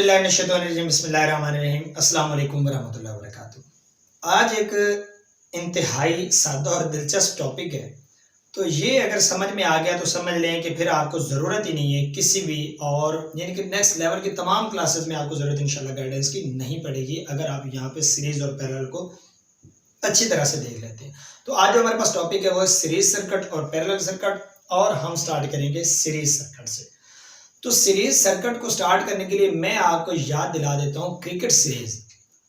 बिस्मिल्लाहिर्रहमानिर्रहीम अस्सलाम वालेकुम वरहमतुल्लाहि वबरकातुहू। आज एक इंतहाई सादा और दिलचस्प टॉपिक है। तो ये अगर समझ में आ गया तो समझ लें कि फिर आपको ज़रूरत ही नहीं है किसी भी और यानी कि नेक्स्ट लेवल की तमाम क्लासेस में आपको ज़रूरत इंशाल्लाह गाइडेंस की नहीं पड़ेगी, अगर आप यहाँ पे सीरीज़ और पैरेलल को अच्छी तरह से देख लेते हैं। तो आज जो हमारे पास टॉपिक है वो है सीरीज सर्किट और पैरेलल सर्किट, और हम स्टार्ट करेंगे सीरीज सर्किट से। तो सीरीज सर्किट को स्टार्ट करने के लिए मैं आपको याद दिला देता हूँ क्रिकेट सीरीज।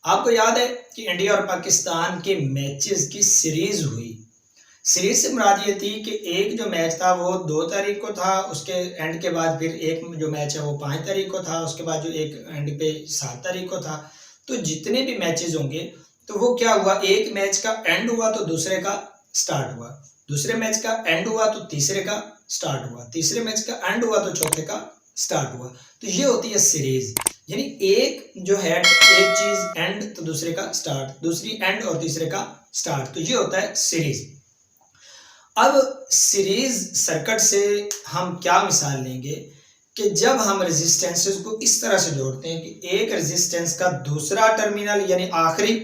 आपको याद है कि इंडिया और पाकिस्तान के मैचेस की सीरीज हुई। सीरीज से मुराद ये थी कि एक जो मैच था वो 2 तारीख को था, उसके एंड के बाद फिर एक जो मैच है वो 5 तारीख को था, उसके बाद जो एक एंड पे 7 तारीख को था। तो जितने भी मैचेस होंगे तो वो क्या हुआ, एक मैच का एंड हुआ तो दूसरे का स्टार्ट हुआ, दूसरे मैच का एंड हुआ तो तीसरे का स्टार्ट हुआ, तीसरे मैच का एंड हुआ तो चौथे का स्टार्ट हुआ। तो ये होती है सीरीज, यानी एक जो है एक चीज एंड तो दूसरे का स्टार्ट, दूसरी एंड और तीसरे का स्टार्ट, तो ये होता है सीरीज। अब सीरीज सर्किट से हम क्या मिसाल लेंगे कि जब हम रेजिस्टेंसेस को इस तरह से जोड़ते हैं कि एक रेजिस्टेंस का दूसरा टर्मिनल यानी आखिरी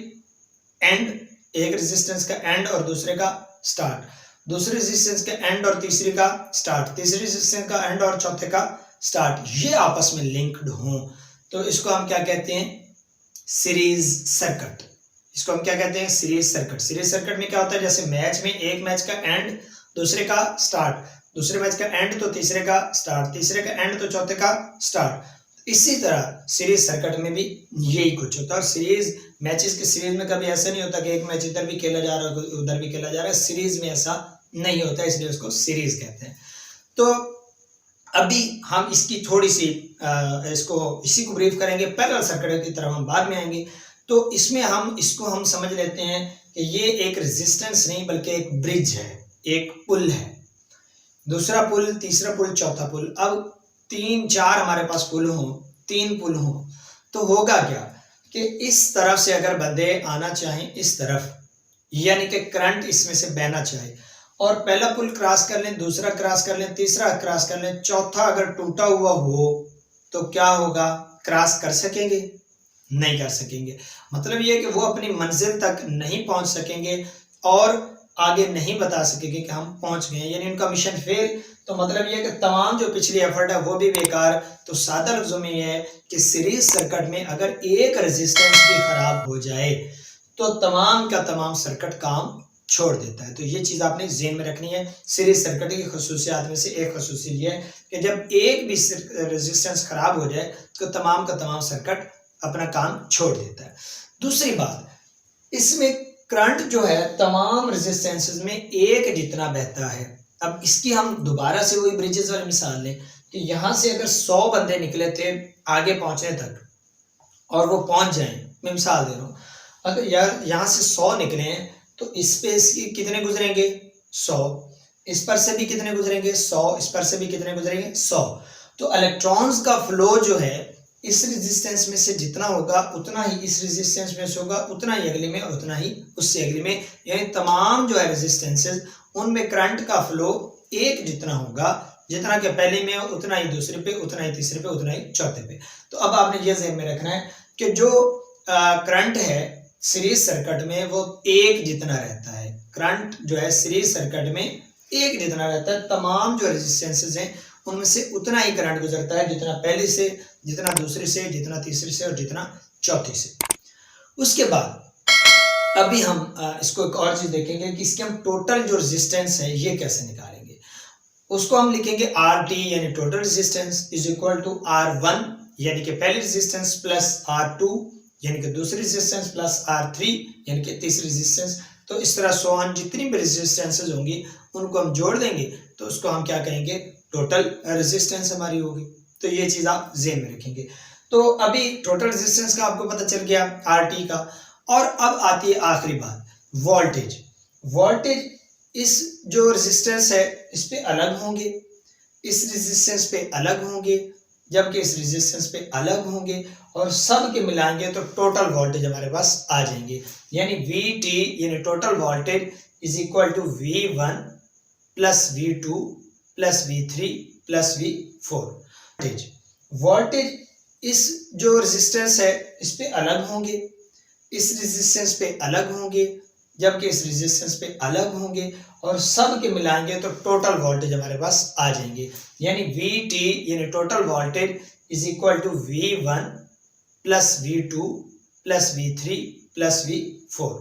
एंड, एक रेजिस्टेंस का एंड और दूसरे का स्टार्ट, दूसरे रेजिस्टेंस का एंड और तीसरे का स्टार्ट, तीसरे रेजिस्टेंस का एंड और चौथे का स्टार्ट, ये आपस में लिंक्ड हों तो इसको हम क्या कहते हैं, सीरीज सर्किट। इसको हम क्या कहते हैं, सीरीज सर्किट। सीरीज सर्किट में क्या होता है, जैसे मैच में एक मैच का एंड दूसरे का स्टार्ट, दूसरे मैच का एंड तो तीसरे का स्टार्ट, तीसरे का एंड तो चौथे का स्टार्ट। इसी तरह सीरीज सर्किट में भी यही कुछ होता है। और सीरीज मैचेस की सीरीज में कभी ऐसा नहीं होता कि एक मैच इधर भी खेला जा रहा है उधर भी खेला जा रहा है, सीरीज में ऐसा नहीं होता, इसलिए उसको सीरीज कहते हैं। तो अभी हम इसकी थोड़ी सी इसी को ब्रीफ करेंगे। पैरेलल सर्किट की तरफ हम बाद में आएंगे। तो इसमें हम इसको समझ लेते हैं कि ये एक रेजिस्टेंस नहीं बल्कि एक ब्रिज है, एक पुल है, दूसरा पुल, तीसरा पुल, चौथा पुल। अब 3-4 हमारे पास पुल हो, 3 पुल हो तो होगा क्या कि इस तरफ से अगर बंदे आना चाहें इस तरफ, यानी कि करंट इसमें से बहना चाहे, और पहला पुल क्रॉस कर लें, दूसरा क्रॉस कर लें, तीसरा क्रॉस कर लें, चौथा अगर टूटा हुआ हो तो क्या होगा, क्रॉस कर सकेंगे? नहीं कर सकेंगे। मतलब ये कि वो अपनी मंजिल तक नहीं पहुंच सकेंगे और आगे नहीं बता सकेंगे कि हम पहुंच गए, यानी उनका मिशन फेल। तो मतलब ये कि तमाम जो पिछली एफर्ट है वो भी बेकार। तो सादा लफ्जों में ये है कि सीरीज सर्किट में अगर एक रेजिस्टेंस भी खराब हो जाए तो तमाम का तमाम सर्किट काम छोड़ देता है। तो ये चीज आपने ज़हन में रखनी है। सीरीज सर्किट की खसूसियात में से एक खसूसियत ये है कि जब एक भी रेजिस्टेंस खराब हो जाए तो तमाम का तमाम सर्किट अपना काम छोड़ देता है। दूसरी बात, इसमें करंट जो है तमाम रेजिस्टेंसेस में एक जितना बहता है। अब इसकी हम दोबारा से वही ब्रिजेस वाली मिसाल लें कि यहाँ से अगर 100 बंदे निकले थे आगे पहुंचने तक और वो पहुंच जाएं, मैं मिसाल दे रहा हूँ, अगर यहाँ से 100 निकले हैं तो इस पे कितने गुजरेंगे, 100, इस पर से भी कितने गुजरेंगे, 100, इस पर से भी कितने गुजरेंगे, 100। तो इलेक्ट्रॉन्स का फ्लो जो है इस रेजिस्टेंस में से जितना होगा उतना ही इस रेजिस्टेंस में से होगा, उतना ही अगले में, उतना ही उससे अगले में, यानी तमाम जो है रेजिस्टेंसेस उनमें करंट का फ्लो एक जितना होगा, जितना कि पहले में हो उतना ही दूसरे पे, उतना ही तीसरे पे, उतना ही चौथे पे। तो अब आपने ये ज़हन में रखना है कि जो करंट है सीरीज सर्किट में वो एक जितना रहता है। करंट जो है सीरीज सर्किट में एक जितना रहता है, तमाम जो रेजिस्टेंसेस हैं उनमें से उतना ही करंट गुजरता है, जितना पहले से, जितना दूसरे से, जितना तीसरे से और जितना चौथे से। उसके बाद अभी हम इसको एक और चीज देखेंगे कि इसके हम टोटल जो रेजिस्टेंस है ये कैसे निकालेंगे। उसको हम लिखेंगे RT यानी total resistance is equal to R1 यानी कि पहली रेजिस्टेंस प्लस R2 यानी कि दूसरी रेजिस्टेंस प्लस R3 यानी कि तीसरी रेजिस्टेंस। तो इस तरह सो ऑन जितनी भी रेजिस्टेंसेस होंगी उनको हम जोड़ देंगे तो उसको हम क्या कहेंगे, टोटल रेजिस्टेंस हमारी होगी। तो ये चीज आप ज़हन में रखेंगे। तो अभी टोटल रेजिस्टेंस का आपको पता चल गया, RT का। और अब आती है आखिरी बात, वोल्टेज। वोल्टेज इस जो रेजिस्टेंस है इस पे अलग होंगे, इस रेजिस्टेंस पे अलग होंगे, जबकि इस रेजिस्टेंस पे अलग होंगे, और सब के मिलाएंगे तो टोटल वोल्टेज हमारे पास आ जाएंगे। यानी VT यानी total voltage is equal to V1 plus V2 plus V3 plus V4। Voltage इस जो रेजिस्टेंस है इस पे अलग होंगे, इस रेजिस्टेंस पे अलग होंगे, जबकि इस रेजिस्टेंस पे अलग होंगे, और सब के मिलाएंगे तो टोटल वोल्टेज हमारे पास आ जाएंगे। यानी VT यानी total voltage is equal to V1 plus V2 plus V3 plus V4।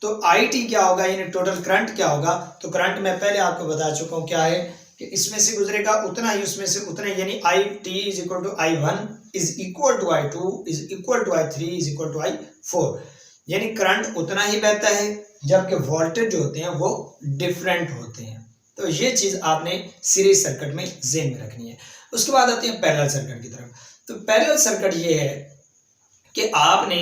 तो IT क्या होगा यानी टोटल करंट क्या होगा, तो करंट मैं पहले आपको बता चुका हूँ क्या है कि इसमें से गुजरेगा उतना ही, उसमें से उतना ही, यानी IT is equal to I1 is equal to I2 is equal to I3 is equal to I4। यानी करंट उतना ही बहता है, जबकि वोल्टेज जो होते हैं वो डिफरेंट होते हैं। तो ये चीज आपने सीरीज सर्किट में ज़हन में रखनी है। उसके बाद आते हैं पैरेलल सर्किट की तरफ। तो पैरेलल सर्किट ये है कि आपने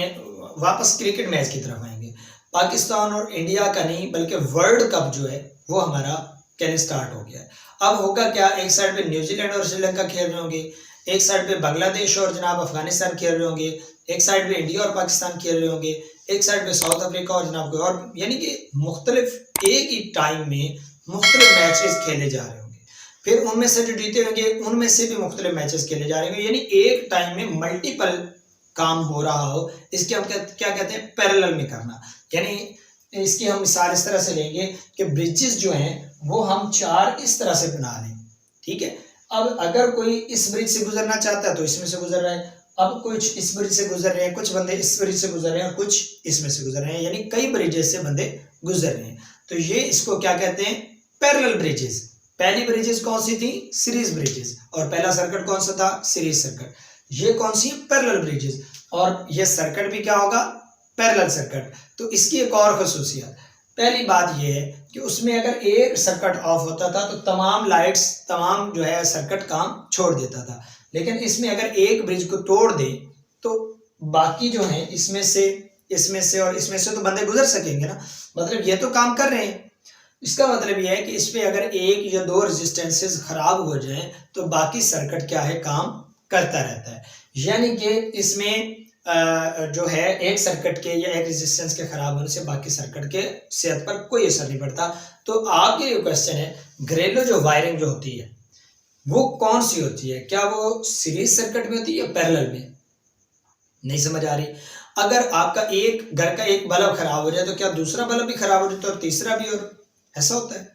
वापस क्रिकेट मैच की तरफ आएंगे। पाकिस्तान और इंडिया का नहीं बल्कि वर्ल्ड कप जो है वो हमारा कहने स्टार्ट हो गया है। अब होगा क्या, एक साइड पे न्यूजीलैंड और श्रीलंका खेल रहे होंगे, एक साइड पे बांग्लादेश और जनाब अफगानिस्तान खेल रहे होंगे, एक साइड पे इंडिया और पाकिस्तान खेल रहे होंगे, एक साइड पे साउथ अफ्रीका और जनाब कोई और, यानी कि मुख्तलिफ एक ही टाइम में मुख्तलिफ मैचेस खेले जा रहे होंगे। फिर उनमें से जो जीते होंगे उनमें से भी मुख्तलिफ मैचेस खेले जा रहे होंगे, यानी एक टाइम में मल्टीपल काम हो रहा हो। इसके हम क्या कहते हैं, पैरेलल में करना। यानी इसकी हम मिसाल इस तरह से लेंगे कि ब्रिजेस जो हैं वो हम चार इस तरह से बना लें, ठीक है। अब अगर कोई इस ब्रिज से गुजरना चाहता है तो इसमें से गुजर रहा है, अब कुछ इस ब्रिज से गुजर रहे हैं, कुछ बंदे इस ब्रिज से गुजर रहे हैं और कुछ इसमें से गुजर रहे हैं, यानी कई ब्रिजेस से बंदे गुजर रहे हैं। तो ये इसको क्या कहते हैं, पैरेलल ब्रिजेस। पहली ब्रिजेस कौन सी थी, सीरीज ब्रिजेस, और पहला सर्किट कौन सा था, सीरीज सर्किट। ये कौन सी पैरेलल ब्रिजेस, और ये सर्किट भी क्या होगा, पैरेलल सर्किट। तो इसकी एक और खसूसियत, पहली बात यह है कि उसमें अगर एक सर्किट ऑफ होता था तो तमाम लाइट्स, तमाम जो है सर्किट काम छोड़ देता था। लेकिन इसमें अगर एक ब्रिज को तोड़ दे तो बाकी जो है इसमें से और इसमें से तो बंदे गुजर सकेंगे ना, मतलब ये तो काम कर रहे हैं। इसका मतलब यह है कि इस पे अगर एक या दो रेजिस्टेंसेस खराब हो जाएं तो बाकी सर्किट क्या है, काम करता रहता है। यानी कि इसमें जो है एक सर्किट के या एक रेजिस्टेंस के खराब होने से बाकी सर्किट के सेहत पर कोई असर नहीं पड़ता। तो आपके ये क्वेश्चन है, घरेलू जो वायरिंग जो होती है वो कौन सी होती है, क्या वो सीरीज सर्किट में होती है या पैरेलल में, नहीं समझ आ रही। अगर आपका एक घर का एक बल्ब खराब हो जाए तो क्या दूसरा बल्ब भी खराब हो जाता है और तीसरा भी, और ऐसा होता है?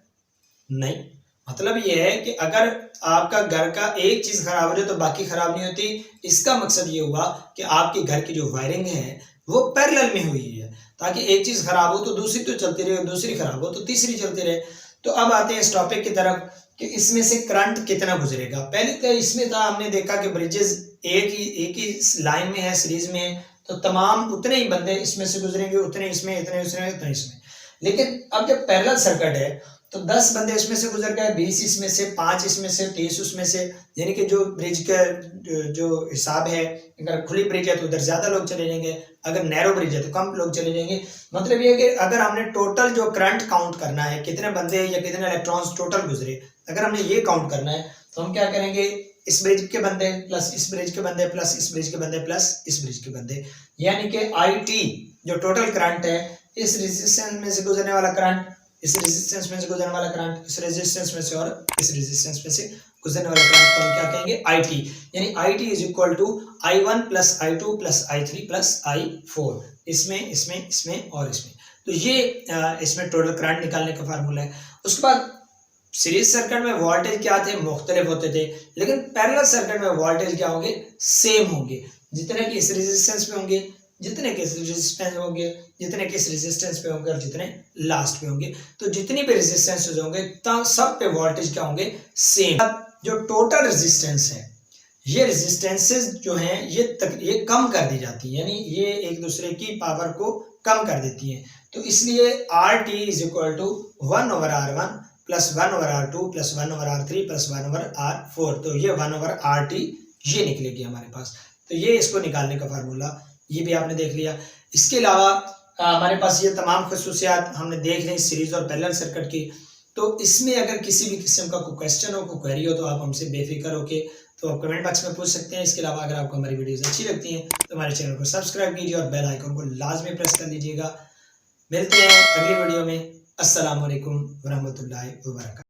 नहीं, मतलब ये है कि अगर आपका घर का एक चीज खराब हो जाए तो बाकी खराब नहीं होती। इसका मकसद ये हुआ कि आपके घर की जो वायरिंग है वो पैरेलल में हुई है, ताकि एक चीज खराब हो तो दूसरी तो चलती रहे, दूसरी खराब हो तो तीसरी चलती रहे। तो अब आते हैं इस टॉपिक की तरफ कि इसमें से करंट कितना गुजरेगा। पहले तो इसमें था, हमने देखा कि ब्रिजेस एक ही लाइन में है, सीरीज में है, तो तमाम उतने ही बंदे इसमें से गुजरेंगे, उतने इसमें, इतने इसमें। लेकिन अब जब पैरेलल सर्किट है तो 10 बंदे इसमें से गुजर गए, 20 इसमें से, 5 इसमें से, 30 उसमें से, यानी कि जो ब्रिज का जो हिसाब है, अगर खुली ब्रिज है तो उधर ज्यादा लोग चले जाएंगे, अगर नैरो ब्रिज है तो कम लोग चले जाएंगे। मतलब ये कि अगर हमने टोटल जो करंट काउंट करना है, कितने बंदे या कितने इलेक्ट्रॉन्स टोटल गुजरे, अगर हमने ये काउंट करना है तो हम क्या करेंगे, इस ब्रिज के बंदे प्लस इस ब्रिज के बंदे प्लस इस ब्रिज के बंदे प्लस इस ब्रिज के बंदे, यानी कि IT जो टोटल करंट है, इस रेजिस्टेंस में से गुजरने वाला करंट, इस रेजिस्टेंस में से गुजरने वाला करंट, इस रेजिस्टेंस में से और इस रेजिस्टेंस में से गुजरने वाला करंट को हम क्या कहेंगे, IT। यानी IT is equal to I1 plus I2 plus I3 plus I4, इसमें और इसमें। तो ये इसमें टोटल करंट निकालने का फार्मूला है। उसके बाद सीरीज सर्किट में वोल्टेज क्या थे, मुख्तलिफ होते थे, लेकिन पैरेलल सर्किट में वोल्टेज क्या होंगे, सेम होंगे। जितने कि इस रेजिस्टेंस पे होंगे, जितने के रेजिस्टेंस होंगे, जितने के इस रेजिस्टेंस पे होंगे और जितने लास्ट पे होंगे। तो जितनी भी रेजिस्टेंस होंगे सब पे वोल्टेज क्या होंगे, सेम। जो टोटल रेजिस्टेंस है, ये रेजिस्टेंसेस जो हैं ये कम कर दी जाती है, यानी ये एक दूसरे की पावर को कम कर देती हैं। तो इसलिए RT is equal to 1/R1 plus 1/R2 plus 1/R3 plus 1/R4। तो ये 1/RT ये निकलेगी हमारे पास। तो ये इसको निकालने का फार्मूला ये भी आपने देख लिया। इसके अलावा हमारे पास ये तमाम खसूसियात हमने देख ली सीरीज और पैरेलल सर्किट की। तो इसमें अगर किसी भी किस्म का कोई क्वेश्चन हो, कोई क्वेरी हो, तो आप हमसे बेफिक्र होके तो आप कमेंट बॉक्स में पूछ सकते हैं। इसके अलावा अगर आपको हमारी वीडियोस अच्छी लगती हैं तो हमारे चैनल को सब्सक्राइब कीजिए और बेल आइकन को लाजमी प्रेस कर लीजिएगा। मिलते हैं अगली वीडियो में। अस्सलाम वालेकुम वरहमतुल्लाहि वबरकातुहू।